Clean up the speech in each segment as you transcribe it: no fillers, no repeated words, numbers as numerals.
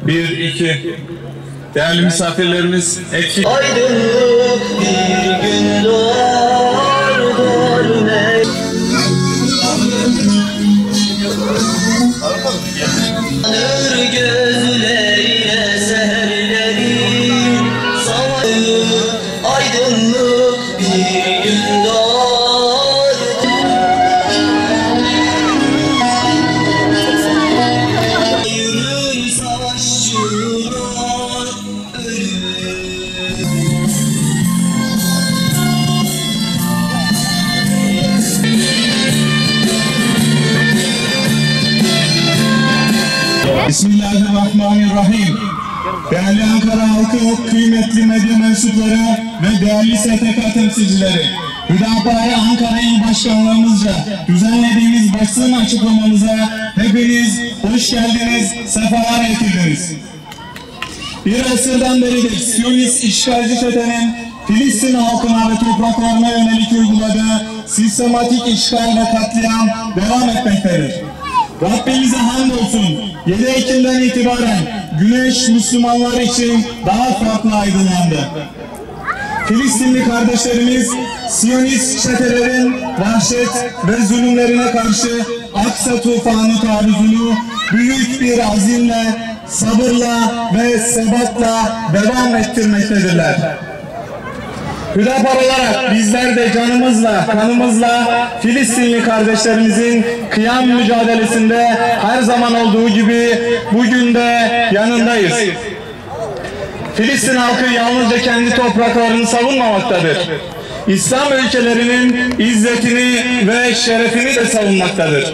Bir, iki. Değerli misafirlerimiz eksik. Aydınlık bir gün doğar görmek. Yanır gözlerine seherleri savurup aydınlık bir gün doğar. Yürür savaşçılar ölür. Bismillahirrahmanirrahim. Değerli Ankara halkı, kıymetli medya mensupları ve değerli STK temsilcileri, Hüdapara Ankara İl Başkanlığımızca düzenlediğimiz basın açıklamamıza hepiniz hoş geldiniz, sefalar getirdiniz. Bir asırdan beridir Siyonist işgalci çetenin Filistin halkına ve topraklarına yönelik uyguladığı sistematik işgal ve katliam devam etmektedir. Rabbimize hamdolsun, 7 Ekim'den itibaren güneş Müslümanlar için daha farklı aydınlandı. Filistinli kardeşlerimiz Siyonist çetelerin vahşet ve zulümlerine karşı Aksa tufanı taarruzunu büyük bir azimle, sabırla ve sebatla devam ettirmektedirler. Hüdapar olarak bizler de canımızla, kanımızla Filistinli kardeşlerimizin kıyam mücadelesinde her zaman olduğu gibi bugün de yanındayız. Filistin halkı yalnızca kendi topraklarını savunmamaktadır. İslam ülkelerinin izzetini ve şerefini de savunmaktadır.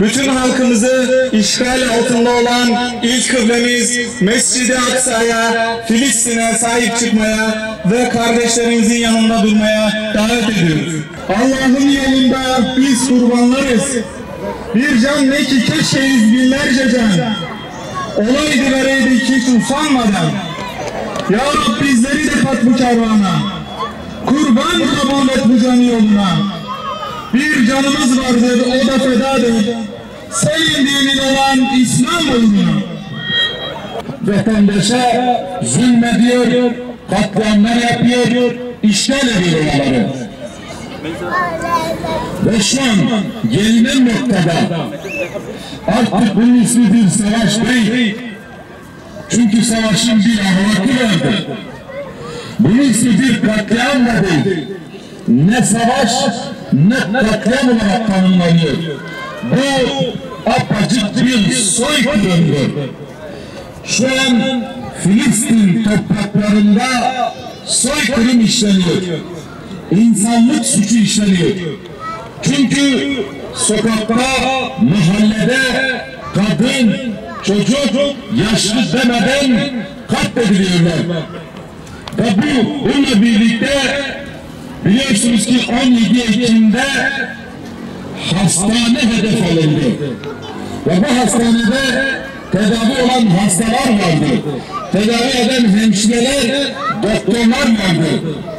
Bütün halkımızı işgal altında olan ilk kıblemiz Mescid-i Aksa'ya, Filistin'e sahip çıkmaya ve kardeşlerimizin yanında durmaya davet ediyoruz. Allah'ın yolunda biz kurbanlarız. Bir can ne ki keşke yüz binlerce can. Olaydı vereydik hiç usanmadan. Ya Rab bizleri de kat bu kervana. Kurban kabul et bu canı yoluna. Bir canımız vardır, o da fedadır. Senin dinin olan İslam uğruna. Vatandaşa zulmediyor, katliamlar yapıyor, işgal ediyor oraları. Ve şu an gelinen noktada artık bunun ismi bir savaş değil. Çünkü savaşın bir ahlakı vardır. Bunun ismi bir katliam da değil. Ne savaş, ne katliam olarak tanımlanıyor. Bu apacık bir soykırımdır. Şu an Filistin topraklarında soykırım işleniyor. İnsanlık suçu işleniyor. Çünkü sokakta, mahallede kadın, çocuk, yaşlı demeden katlediliyorlar. Ve bununla birlikte biliyorsunuz ki 17 Ekim'de hastane hedef alındı. Ve bu hastanede tedavi olan hastalar vardı. Tedavi eden hemşireler, doktorlar vardı.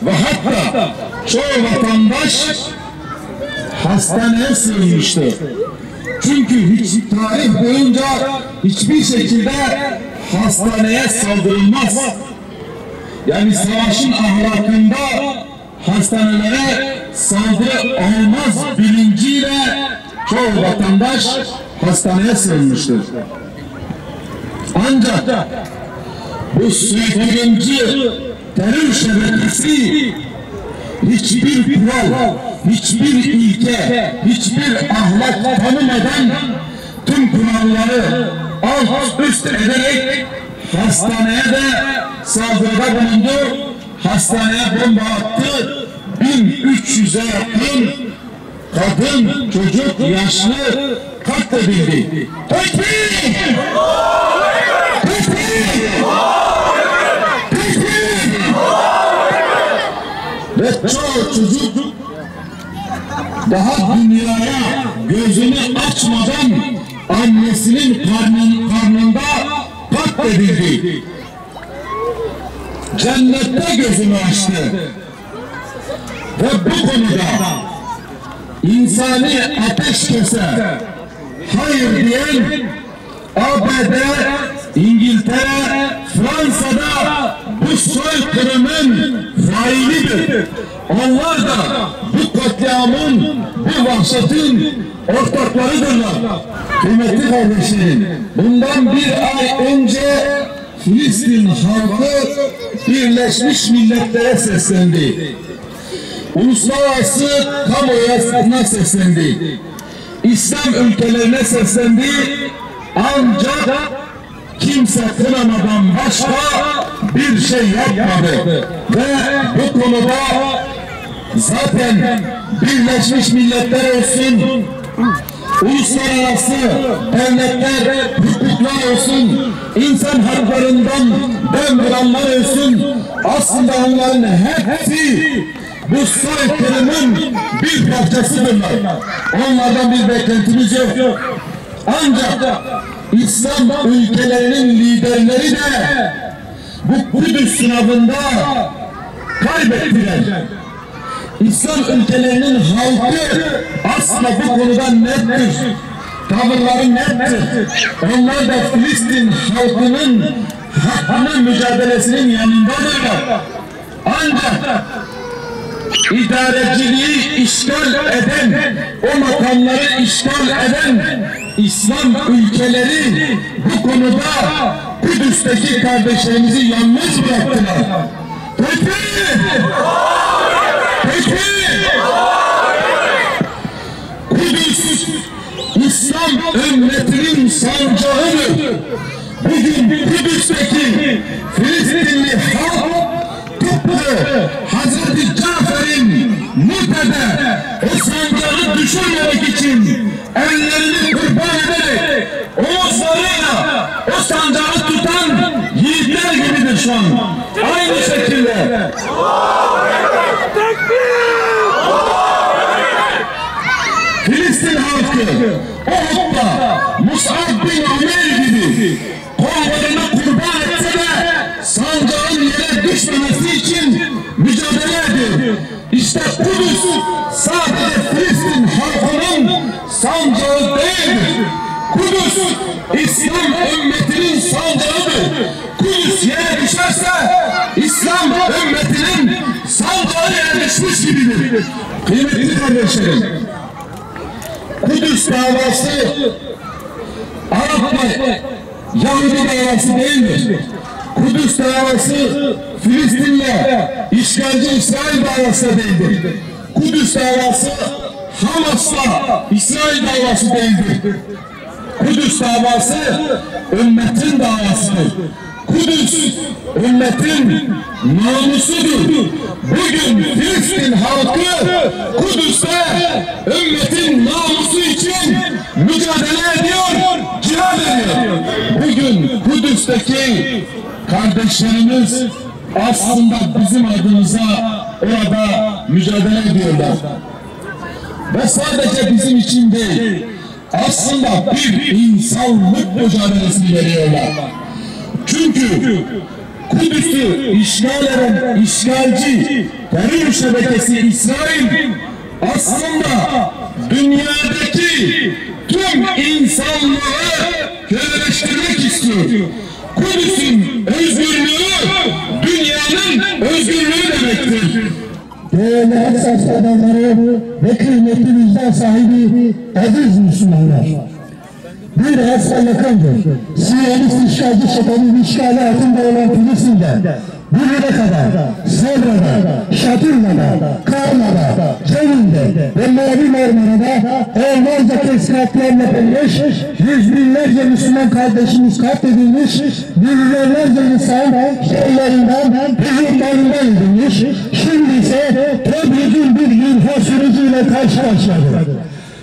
Ve hatta çoğu vatandaş hastaneye sığınmıştı. Çünkü hiç tarih boyunca hiçbir şekilde hastaneye saldırılmaz. Yani savaşın ahlakında hastanelere saldırı olmaz bilinciyle çoğu vatandaş hastaneye sığınmıştır. Ancak bu soykırımcı terör şebekesi hiçbir kural, hiçbir ilke, hiçbir ahlak tanımadan tüm kuralları alt üst ederek hastaneye de saldırıda bulundu. Hastaneye bomba attı. 1300'e yakın kadın, çocuk, yaşlı katledildi. Tekbir! Tekbir! Tekbir! Ve çoğu çocuk daha dünyaya gözünü açmadan annesinin karnında katledildi. Cennette gözünü açtı. Ve bu konuda insani ateşkese hayır diyen ABD, İngiltere, Fransa'da bu soykırımın failidir. Onlar da bu katliamın, bu vahşetin ortaklarıdırlar. Kıymetli kardeşlerim, bundan bir ay önce Filistin halkı Birleşmiş Milletler'e seslendi. Uluslararası kamuoyuna seslendi. İslam ülkelerine seslendi. Ancak kimse kınamadan başka bir şey yapmadı. Ve bu konuda zaten Birleşmiş Milletler olsun, uluslararası devletler, hukuklar olsun, insan haklarından dem vuranlar olsun, aslında onların hepsi bu soykırımın bir parçasıdırlar. Onlardan bir beklentimiz yok. Ancak İslam ülkelerinin liderleri de bu Kudüs sınavında kaybettiler. İslam ülkelerinin halkı aslında bu konuda nettir. Tavırları nettir. Onlar da Filistin halkının hakkının mücadelesinin yanındadırlar. Ancak idareciliği işgal eden, o makamları işgal eden İslam ülkeleri bu konuda Kudüs'teki kardeşlerimizi yalnız bıraktılar. Peki! Kudüs, İslam ümmetinin sancağıdır. Bugün Kudüs'teki Filistinli halk tıpkı Hazreti Cafer'in Mute'de o sancağı düşürmemek için ellerini kurban ederek omuzlarıyla o sancağı tutan yiğitler gibidir şu an. Aynı şekilde Filistin halkı o hoppa Mus'ab bin Ömer gibi kollarını kurban etse de sancağın yere düşmemesi için mücadele ediyor. İşte Kudüs sadece Filistin halkının sancağı değildir. Kudüs İslam ümmetinin sancağıdır. Kudüs yere düşerse İslam ümmetinin sancağı yere düşmüş gibidir. Kıymetli kardeşlerim, Kudüs davası Arap ve Yahudi davası değildir. Kudüs davası Filistin'le işgalci İsrail davası değildir. Kudüs davası Hamas'la İsrail davası değildir. Kudüs davası ümmetin davasıdır. Kudüs ümmetin namusudur. Bugün Filistin halkı Kudüs'te ümmetin namusu için mücadele ediyor, cihad ediyor. Bugün Kudüs'teki kardeşlerimiz aslında bizim adımıza orada mücadele ediyorlar. Ve sadece bizim için değil, aslında bir insanlık mücadelesini veriyorlar. Çünkü Kudüs'ü işgal eden işgalci terör şebekesi İsrail aslında dünyadaki tüm insanlığı köleleştirmek istiyor. Kudüs'ün özgürlüğü dünyanın özgürlüğü demektir. Değerli hassas adamları ve kıymetli vicdan sahibi aziz Müslümanlar. Bir hastalıkındır. Siyonist işgalci şeklinin işgali altında olan Filistin'de bugüne kadar Sırra'da, Şatırla'da, Karna'da, Cevin'de ve Mavi Marmara'da onlarca kez katliam yapılmış, yüz binlerce Müslüman kardeşimiz katledilmiş, milyonlarca insan şehirlerinden, huzurlarından edilmiş, şimdi ise Tebrik'in bir imha süreciyle karşı karşıyadır.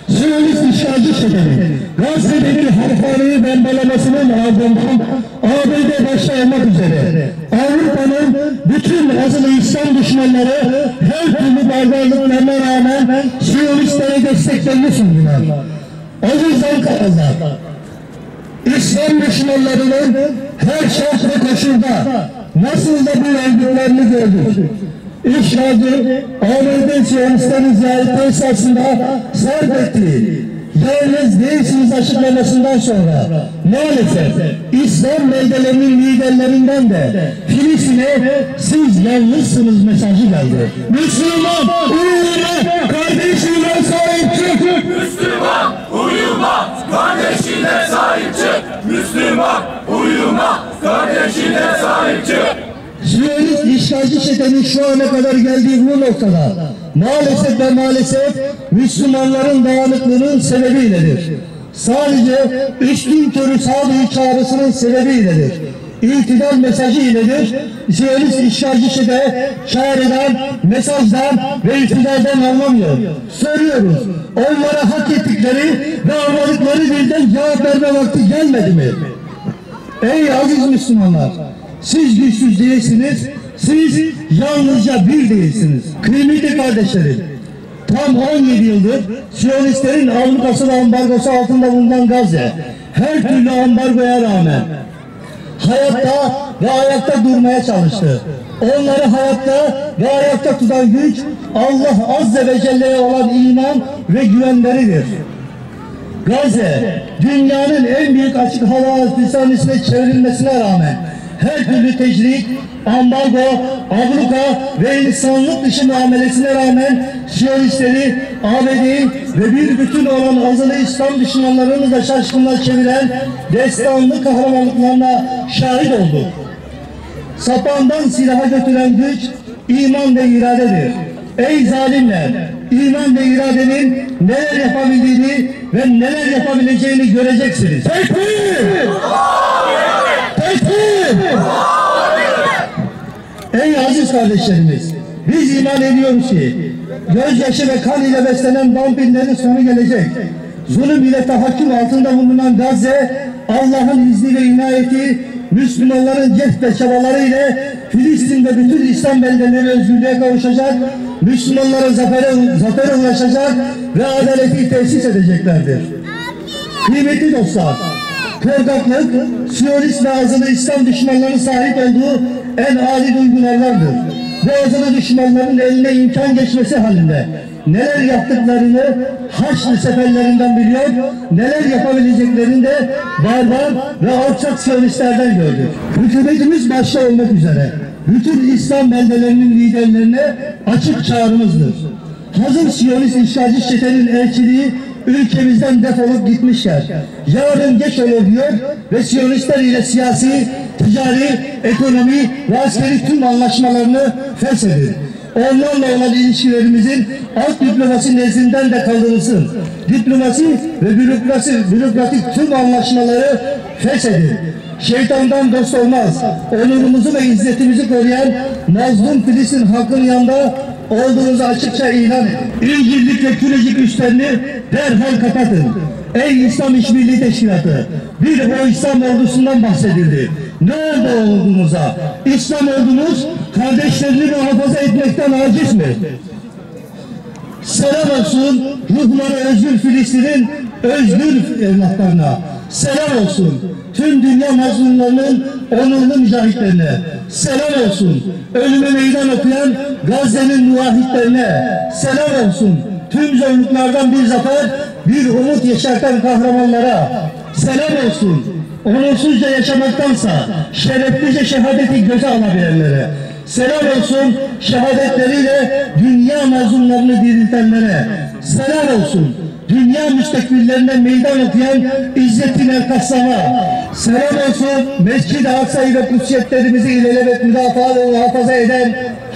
Siyonist işgalci şekeri, Gazze'deki harfaniyi bembelemasının ardından ABD başta olmak üzere Avrupa'nın bütün azılı İslam düşmanları her türlü barbarlıklarına rağmen Siyonistlere desteklerini sundular. Aziz Ankara'da İslam düşmanlarının her şart ve koşulda nasıl da bir örgütlerini gördük. İşgalci ABD Siyonistlerin ziyareti esasında sarf ettiği yalnız değilsiniz açıklamasından sonra maalesef İslam beldelerinin liderlerinden de Filistin'e siz yalnızsınız mesajı geldi. Müslüman uyuma, kardeşine sahip çık. Müslüman uyuma, kardeşine sahip çık. Müslüman uyuma, kardeşine sahip çık. Siyonist işgalci çetenin şu ana kadar geldiği bu noktada maalesef Müslümanların dağınıklığının sebebiyledir. Sadece üstün körü sağduyu çağrısının sebebiyledir. İtidal mesajı iledir. Siyonist işgalci çete çağrıdan, mesajdan ve iktidardan anlamıyor. Soruyoruz, onlara hak ettikleri ve anladıkları dilden cevap verme vakti gelmedi mi? Ey aziz Müslümanlar! Siz güçsüz değilsiniz, siz yalnızca bir değilsiniz. Kıymetli kardeşlerim, tam 17 yıldır Siyonistlerin ablukası ve ambargosu altında bulunan Gazze, her türlü ambargoya rağmen hayatta ve ayakta durmaya çalıştı. Onları hayatta ve ayakta tutan güç, Allah Azze ve Celle'ye olan iman ve güvenleridir. Gazze, dünyanın en büyük açık hava hapishanesine çevrilmesine rağmen her türlü tecrit, ambargo, abluka ve insanlık dışı muamelesine rağmen Siyonistleri ABD'yi ve bir bütün olan azılı İslam düşmanlarını da şaşkınlığa çeviren destanlı kahramanlıklarına şahit olduk. Sapandan silaha götüren güç, iman ve iradedir. Ey zalimler! İman ve iradenin neler yapabildiğini ve neler yapabileceğini göreceksiniz. Tekbir! Tekbir! Ey aziz kardeşlerimiz! Biz iman ediyoruz ki gözyaşı ve kan ile beslenen vampirlerin sonu gelecek. Zulüm ile tahakküm altında bulunan Gazze, Allah'ın izni ve inayeti, Müslümanların cehd ve çabaları ile Filistin'de bütün İslam beldeleri özgürlüğe kavuşacak, Müslümanlara zafere ulaşacak ve adaleti tesis edeceklerdir. Kıymetli dostlar, korkaklık, Siyonist ve azılı İslam düşmanlarının sahip olduğu en âli duygulardandır. Bu azılı düşmanların eline imkan geçmesi halinde neler yaptıklarını Haçlı seferlerinden biliyor, neler yapabileceklerini de barbar ve alçak Siyonistlerden gördük. Hükümetimiz başta olmak üzere bütün İslam beldelerinin liderlerine açık çağrımızdır. Hazır Siyonist işgalci çetenin elçiliği ülkemizden defolup gitmişler. Yarın geç olur diyor ve Siyonistler ile siyasi, ticari, ekonomi ve askeri tüm anlaşmalarını feshedin. Onlarla olan ilişkilerimizin alt diplomasi nezdinden de kaldırılsın. Diplomasi ve bürokratik tüm anlaşmaları feshedin. Şeytandan dost olmaz. Onurumuzu ve izzetimizi koruyan mazlum Filistin halkının yanında olduğunuzu açıkça ilan edin. İncirlik ve kürecik üslerini derhal kapatın. Ey İslam İşbirliği Teşkilatı! Bir o İslam ordusundan bahsedildi. Ne oldu o ordumuza? İslam ordumuz kardeşlerini muhafaza etmekten aciz mi? Selam olsun ruhları özgür Filistin'in özgür evlatlarına. Selam olsun tüm dünya mazlumlarının onurlu mücahitlerine. Selam olsun ölüme meydan okuyan Gazze'nin muvahhidlerine. Selam olsun tüm zorluklardan bir zafer, bir umut yeşerten kahramanlara. Selam olsun onursuzca yaşamaktansa şereflice şehadeti göze alabilenlere. Selam olsun şehadetleriyle dünya mazlumlarını diriltenlere. Selam olsun dünya müstekbirlerine meydan okuyan İzzettin El-Kassam'a. Selam olsun Mescid-i Aksa'yı ve kutsiyetlerimizi ilelebet müdafaa ve muhafaza eden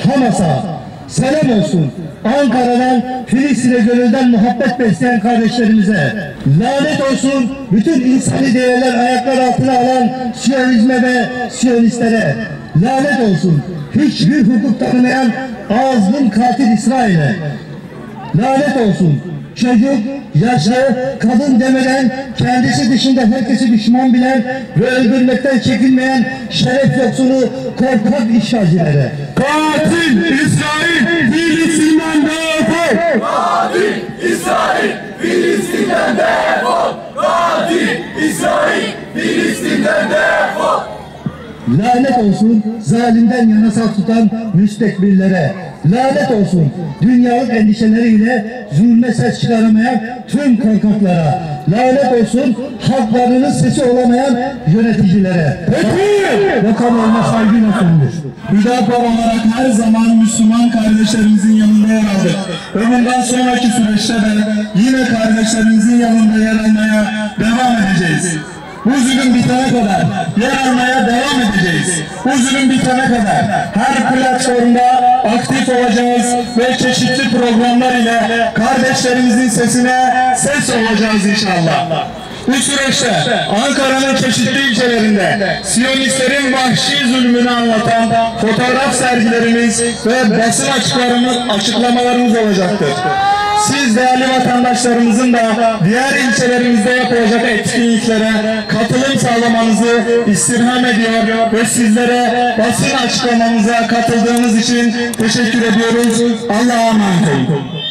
Hamas'a. Selam olsun Ankara'dan, Filistin'e gönülden muhabbet besleyen kardeşlerimize. Lanet olsun bütün insani değerler ayaklar altına alan Siyonizme ve Siyonistlere. Lanet olsun hiçbir hukuk tanımayan azgın katil İsrail'e. Lanet olsun çocuk, yaşlı, kadın demeden kendisi dışında herkesi düşman bilen ve öldürmekten çekinmeyen şeref yoksunu korkak işgalcilere. Katil İsrail Filistin'den defol! Katil İsrail Filistin'den defol! Katil İsrail Filistin'den defol! Lanet olsun zalimden yana saf tutan müstekbirlere. Lanet olsun dünyalık endişeleriyle zulme ses çıkaramayan tüm korkaklara. Lanet olsun halklarının sesi olamayan yöneticilere. Ve kamuoyuna saygıyla sunulur. Hüdapar olarak her zaman Müslüman kardeşlerimizin yanında yer aldık. Ve bundan sonraki süreçte de yine kardeşlerimizin yanında yer almaya devam edeceğiz. Bu zulüm bitene kadar yer almaya devam edeceğiz. Bu zulüm bitene kadar her platformda aktif olacağız ve çeşitli programlar ile kardeşlerimizin sesine ses olacağız inşallah. Bu süreçte Ankara'nın çeşitli ilçelerinde Siyonistlerin vahşi zulmünü anlatan fotoğraf sergilerimiz ve basın açıklamalarımız olacaktır. Siz değerli vatandaşlarımızın da diğer ilçelerimizde yapılacak etkinliklere katılım sağlamanızı istirham ediyor ve sizlere basın açıklamamıza katıldığınız için teşekkür ediyoruz. Allah'a emanet olun.